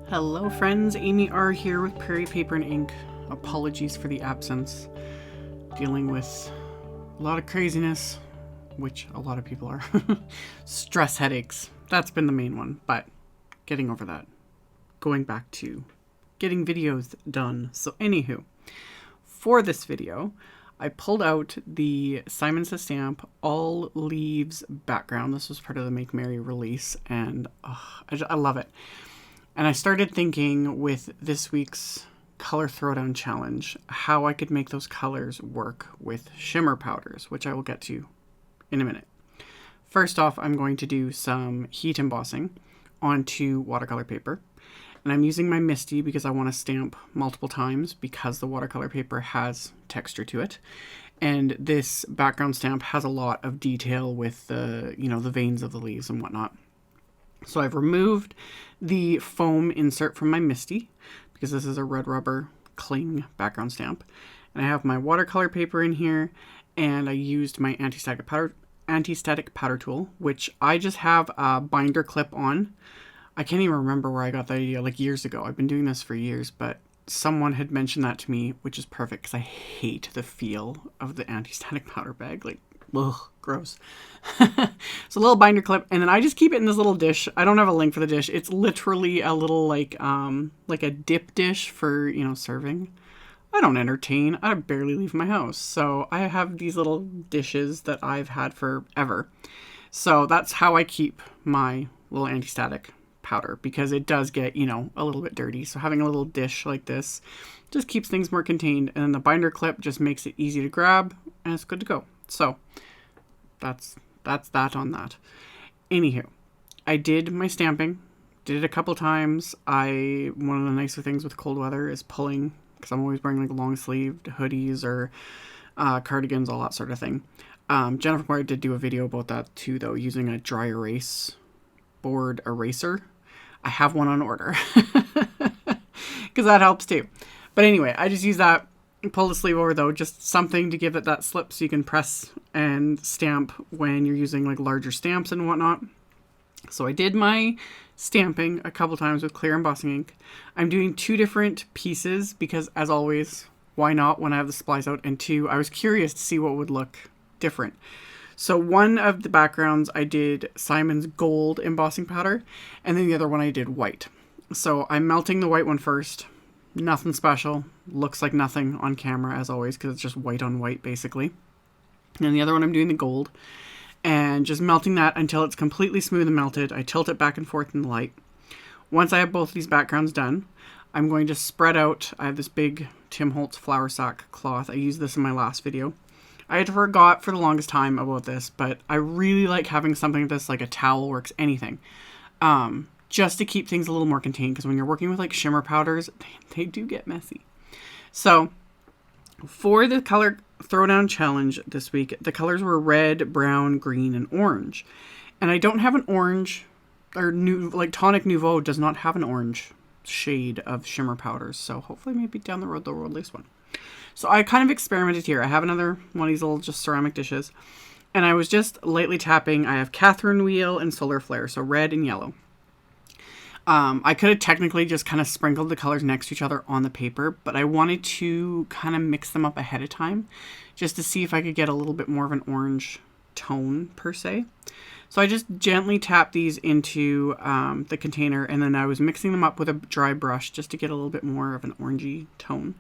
Hello friends, AmyR here with Prairie Paper and Ink. Apologies for the absence. Dealing with a lot of craziness, which a lot of people are. Stress headaches, that's been the main one, but getting over that. Going back to getting videos done. So anywho, for this video, I pulled out the Simon Says Stamp All Leaves background. This was part of the Make Merry release, and I love it. And I started thinking with this week's color throwdown challenge, how I could make those colors work with shimmer powders, which I will get to in a minute. First off, I'm going to do some heat embossing onto watercolor paper. And I'm using my MISTI because I want to stamp multiple times because the watercolor paper has texture to it. And this background stamp has a lot of detail with the, the veins of the leaves and whatnot. So I've removed the foam insert from my MISTI because this is a red rubber cling background stamp. And I have my watercolor paper in here, and I used my anti-static powder tool, which I just have a binder clip on. I can't even remember where I got the idea, like years ago. I've been doing this for years, but someone had mentioned that to me, which is perfect because I hate the feel of the anti-static powder bag. Like, ugh, gross. So a little binder clip, and then I just keep it in this little dish. I don't have a link for the dish. It's literally a little like a dip dish for, serving. I don't entertain. I barely leave my house. So I have these little dishes that I've had forever. So that's how I keep my little anti-static powder, because it does get, a little bit dirty. So having a little dish like this just keeps things more contained, and then the binder clip just makes it easy to grab, and it's good to go. So that's that on that. Anywho, I did my stamping, did it a couple times. One of the nicer things with cold weather is pulling, because I'm always wearing like long sleeved hoodies or cardigans, all that sort of thing. Jennifer Moore did do a video about that too, though, using a dry erase board eraser. I have one on order because that helps too. But anyway, I just use that. Pull the sleeve over though, just something to give it that slip so you can press and stamp when you're using like larger stamps and whatnot. So I did my stamping a couple times with clear embossing ink. I'm doing two different pieces because, as always, why not when I have the supplies out? And two, I was curious to see what would look different. So one of the backgrounds I did Simon's gold embossing powder, and then the other one I did white. So I'm melting the white one first. Nothing special. Looks like nothing on camera, as always, because it's just white on white, basically. And then the other one I'm doing the gold, and just melting that until it's completely smooth and melted. I tilt it back and forth in the light. Once I have both of these backgrounds done, I'm going to spread out. I have this big Tim Holtz flour sack cloth. I used this in my last video. I had forgot for the longest time about this, but I really like having something like this, like a towel works, anything. Just to keep things a little more contained, because when you're working with like shimmer powders, they do get messy. So for the color throwdown challenge this week, the colors were red, brown, green, and orange. And I don't have an orange, or Tonic Nuvo does not have an orange shade of shimmer powders. So hopefully maybe down the road they'll release one. So I kind of experimented here. I have another one of these little just ceramic dishes, and I was just lightly tapping. I have Catherine wheel and solar flare, so red and yellow. I could have technically just kind of sprinkled the colors next to each other on the paper, but I wanted to kind of mix them up ahead of time just to see if I could get a little bit more of an orange tone per se. So I just gently tapped these into the container, and then I was mixing them up with a dry brush just to get a little bit more of an orangey tone.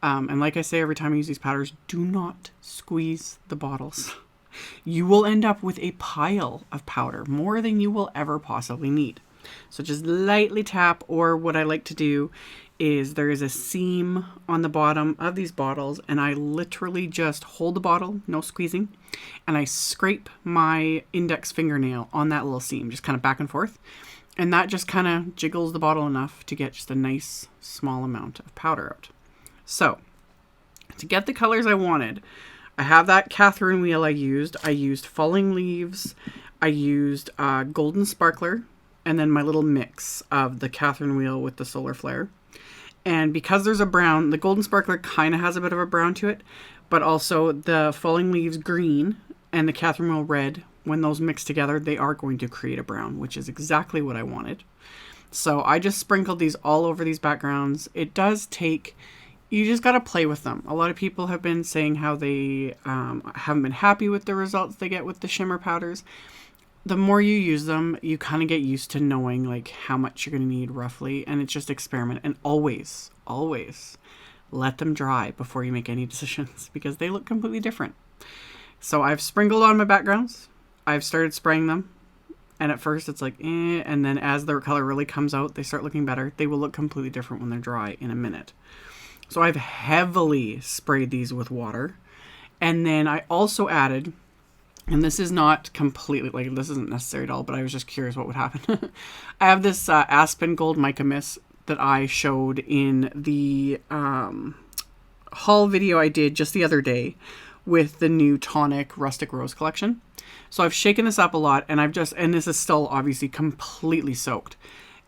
And like I say every time I use these powders, do not squeeze the bottles. You will end up with a pile of powder, more than you will ever possibly need. So just lightly tap, or what I like to do is there is a seam on the bottom of these bottles, and I literally just hold the bottle, no squeezing, and I scrape my index fingernail on that little seam, just kind of back and forth. And that just kind of jiggles the bottle enough to get just a nice small amount of powder out. So to get the colors I wanted, I have that Catherine wheel I used. I used Falling Leaves. I used Golden Sparkler. And then my little mix of the Catherine wheel with the solar flare. And because there's a brown, the Golden Sparkler kind of has a bit of a brown to it, but also the Falling Leaves green and the Catherine wheel red, when those mix together, they are going to create a brown, which is exactly what I wanted. So I just sprinkled these all over these backgrounds. It does take, you just got to play with them. A lot of people have been saying how they haven't been happy with the results they get with the shimmer powders. The more you use them, you kind of get used to knowing like how much you're going to need roughly, and it's just experiment. And always, always let them dry before you make any decisions because they look completely different. So I've sprinkled on my backgrounds. I've started spraying them. And at first it's like, eh, and then as their color really comes out, they start looking better. They will look completely different when they're dry in a minute. So I've heavily sprayed these with water. And then I also added, and this is not completely, like this isn't necessary at all, but I was just curious what would happen. I have this Aspen Gold Mica Mist that I showed in the haul video I did just the other day with the new Tonic Rustic Rose collection. So I've shaken this up a lot, and and this is still obviously completely soaked.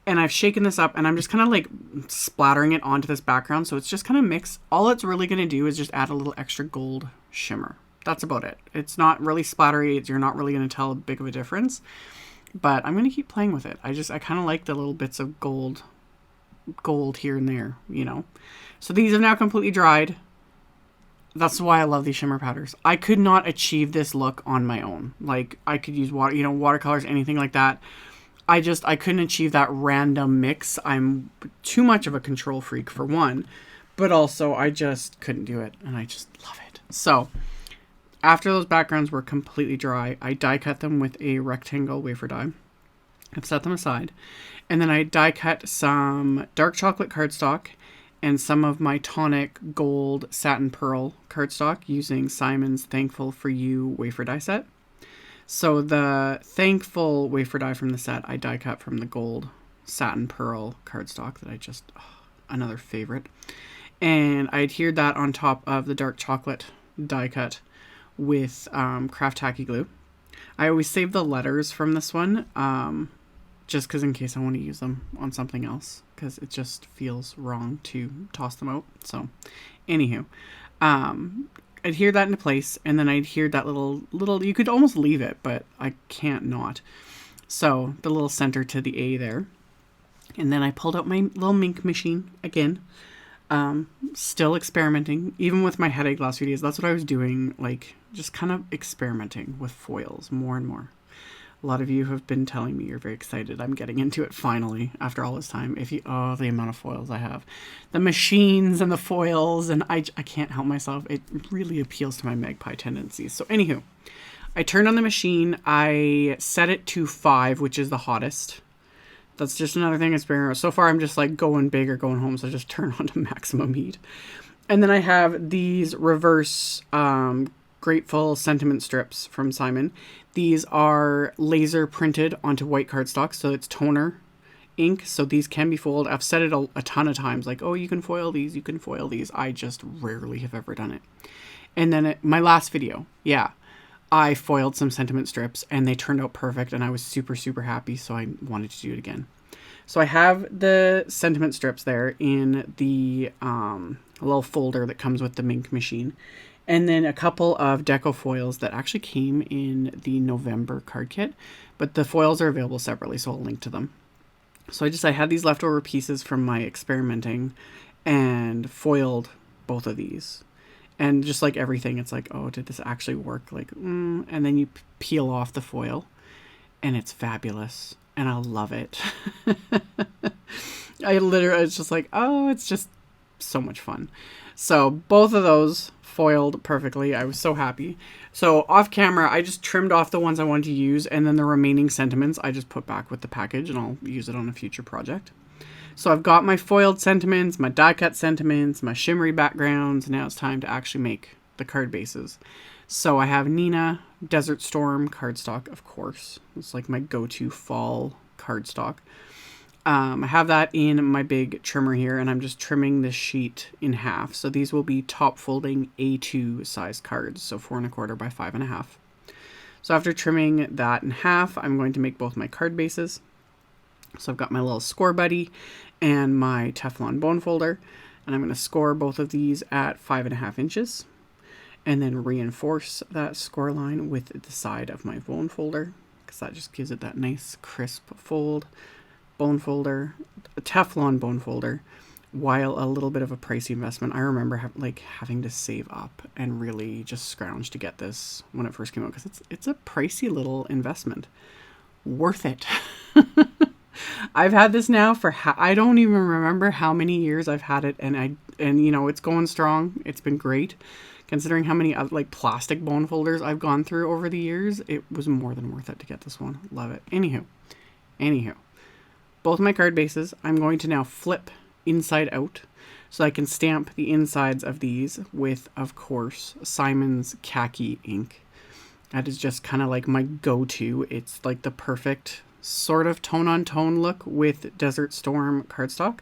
And I've shaken this up, and I'm just kind of like splattering it onto this background. So it's just kind of mixed. All it's really going to do is just add a little extra gold shimmer. That's about it. It's not really splattery. You're not really going to tell a big of a difference. But I'm going to keep playing with it. I kind of like the little bits of gold here and there, you know. So these have now completely dried. That's why I love these shimmer powders. I could not achieve this look on my own. Like, I could use water, you know, watercolors, anything like that. I couldn't achieve that random mix. I'm too much of a control freak for one, but also I just couldn't do it, and I just love it. So after those backgrounds were completely dry, I die cut them with a rectangle wafer die. I've set them aside, and then I die cut some dark chocolate cardstock and some of my Tonic Gold Satin Pearl cardstock using Simon's Thankful For You wafer die set. So the Thankful wafer die from the set, I die cut from the Gold Satin Pearl cardstock that I just, another favorite. And I adhered that on top of the dark chocolate die cut with craft tacky glue. I always save the letters from this one, just because in case I want to use them on something else, because it just feels wrong to toss them out. So anywho, adhere that into place, and then I adhered that little, you could almost leave it, but I can't not. So the little center to the A there. And then I pulled out my little ink machine again. Still experimenting, even with my headache last few days. That's what I was doing, like just kind of experimenting with foils more and more. A lot of you have been telling me you're very excited I'm getting into it finally after all this time. The amount of foils I have, the machines and the foils, and I can't help myself. It really appeals to my magpie tendencies. So anywho, I turned on the machine. I set it to 5, which is the hottest. That's just another thing experiment. So far I'm just like going big or going home, so I just turn on to maximum heat. And then I have these reverse Grateful Sentiment strips from Simon. These are laser printed onto white cardstock, so it's toner ink, so these can be foiled. I've said it a ton of times, like, oh, you can foil these, you can foil these. I just rarely have ever done it. And then my last video, yeah, I foiled some sentiment strips, and they turned out perfect, and I was super, super happy, so I wanted to do it again. So I have the sentiment strips there in the little folder that comes with the Mink machine. And then a couple of deco foils that actually came in the November card kit, but the foils are available separately, so I'll link to them. So I had these leftover pieces from my experimenting and foiled both of these. And just like everything, it's like, oh, did this actually work? Like, and then you peel off the foil, and it's fabulous, and I love it. It's just like, oh, it's just so much fun. So both of those foiled perfectly. I was so happy. So off camera, I just trimmed off the ones I wanted to use, and then the remaining sentiments I just put back with the package, and I'll use it on a future project. So I've got my foiled sentiments, my die cut sentiments, my shimmery backgrounds. Now it's time to actually make the card bases. So I have Neenah Desert Storm cardstock, of course. It's like my go-to fall cardstock. I have that in my big trimmer here, and I'm just trimming this sheet in half. So these will be top folding A2 size cards, so 4 1/4 by 5 1/2. So after trimming that in half, I'm going to make both my card bases. So I've got my little score buddy and my Teflon bone folder, and I'm going to score both of these at 5 1/2 inches, and then reinforce that score line with the side of my bone folder, because that just gives it that nice crisp fold. bone folder, a Teflon bone folder, while a little bit of a pricey investment. I remember like having to save up and really just scrounge to get this when it first came out, because it's a pricey little investment. Worth it. I've had this now for I don't even remember how many years I've had it, and you know, it's going strong. It's been great. Considering how many like plastic bone folders I've gone through over the years, it was more than worth it to get this one. Love it. Anywho, both my card bases, I'm going to now flip inside out so I can stamp the insides of these with, of course, Simon's khaki ink. That is just kind of like my go-to. It's like the perfect sort of tone-on-tone look with Desert Storm cardstock.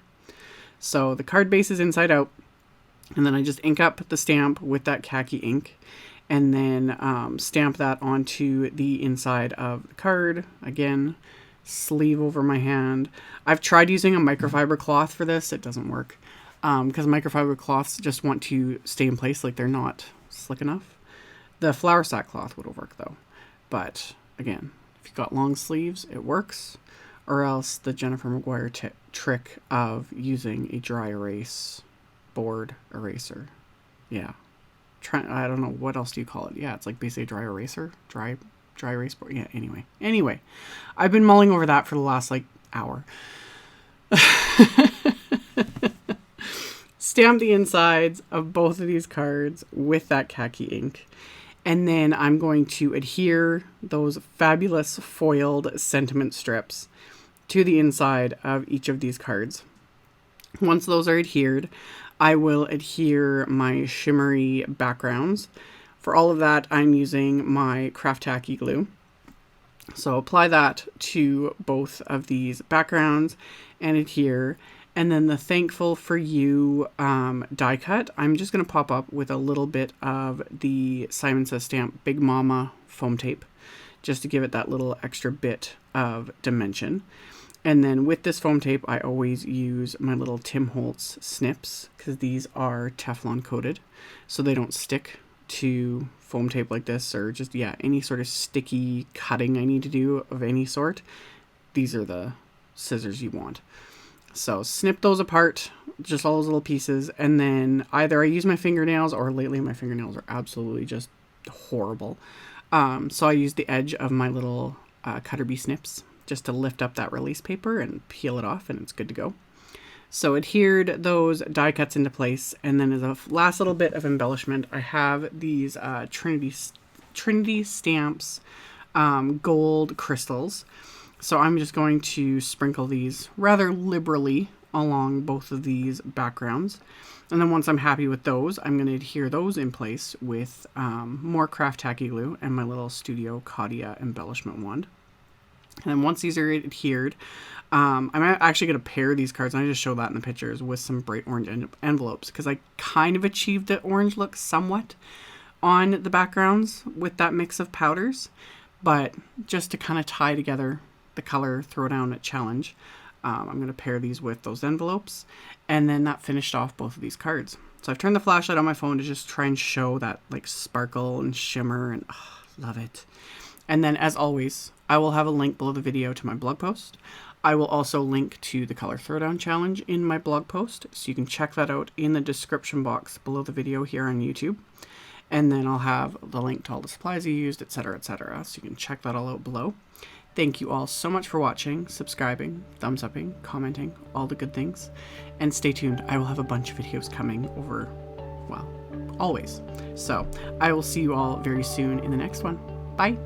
So the card base is inside out, and then I just ink up the stamp with that khaki ink, and then stamp that onto the inside of the card. Again, sleeve over my hand. I've tried using a microfiber cloth for this. It doesn't work because microfiber cloths just want to stay in place, like they're not slick enough. The flour sack cloth would work though. But again, if you've got long sleeves, it works. Or else the Jennifer Maguire trick of using a dry erase board eraser. Yeah. I don't know, what else do you call it? Yeah, it's like basically a dry eraser. Dry erase board. Yeah, anyway. I've been mulling over that for the last like hour. Stamp the insides of both of these cards with that khaki ink. And then I'm going to adhere those fabulous foiled sentiment strips to the inside of each of these cards. Once those are adhered, I will adhere my shimmery backgrounds. For all of that, I'm using my Craft Tacky glue. So apply that to both of these backgrounds and adhere. And then the Thankful for You die cut, I'm just going to pop up with a little bit of the Simon Says Stamp Big Mama foam tape, just to give it that little extra bit of dimension. And then with this foam tape, I always use my little Tim Holtz snips, because these are Teflon coated, so they don't stick to foam tape like this, or just, yeah, any sort of sticky cutting I need to do of any sort. These are the scissors you want. So snip those apart, just all those little pieces, and then either I use my fingernails, or lately my fingernails are absolutely just horrible. So I use the edge of my little cutter bee snips just to lift up that release paper and peel it off, and it's good to go. So adhered those die cuts into place, and then as a last little bit of embellishment, I have these Trinity Stamps gold crystals. So I'm just going to sprinkle these rather liberally along both of these backgrounds. And then once I'm happy with those, I'm going to adhere those in place with more Craft Tacky glue and my little Studio Caudia embellishment wand. And then once these are adhered, I'm actually going to pair these cards, and I just show that in the pictures, with some bright orange envelopes, because I kind of achieved the orange look somewhat on the backgrounds with that mix of powders. But just to kind of tie together the color Throwdown challenge, I'm going to pair these with those envelopes, and then that finished off both of these cards. So I've turned the flashlight on my phone to just try and show that like sparkle and shimmer, and love it. And then, as always, I will have a link below the video to my blog post. I will also link to the Color Throwdown Challenge in my blog post, so you can check that out in the description box below the video here on YouTube. And then I'll have the link to all the supplies I used, etc., etc., so you can check that all out below. Thank you all so much for watching, subscribing, thumbs upping, commenting, all the good things. And stay tuned. I will have a bunch of videos coming over, well, always. So I will see you all very soon in the next one. Bye.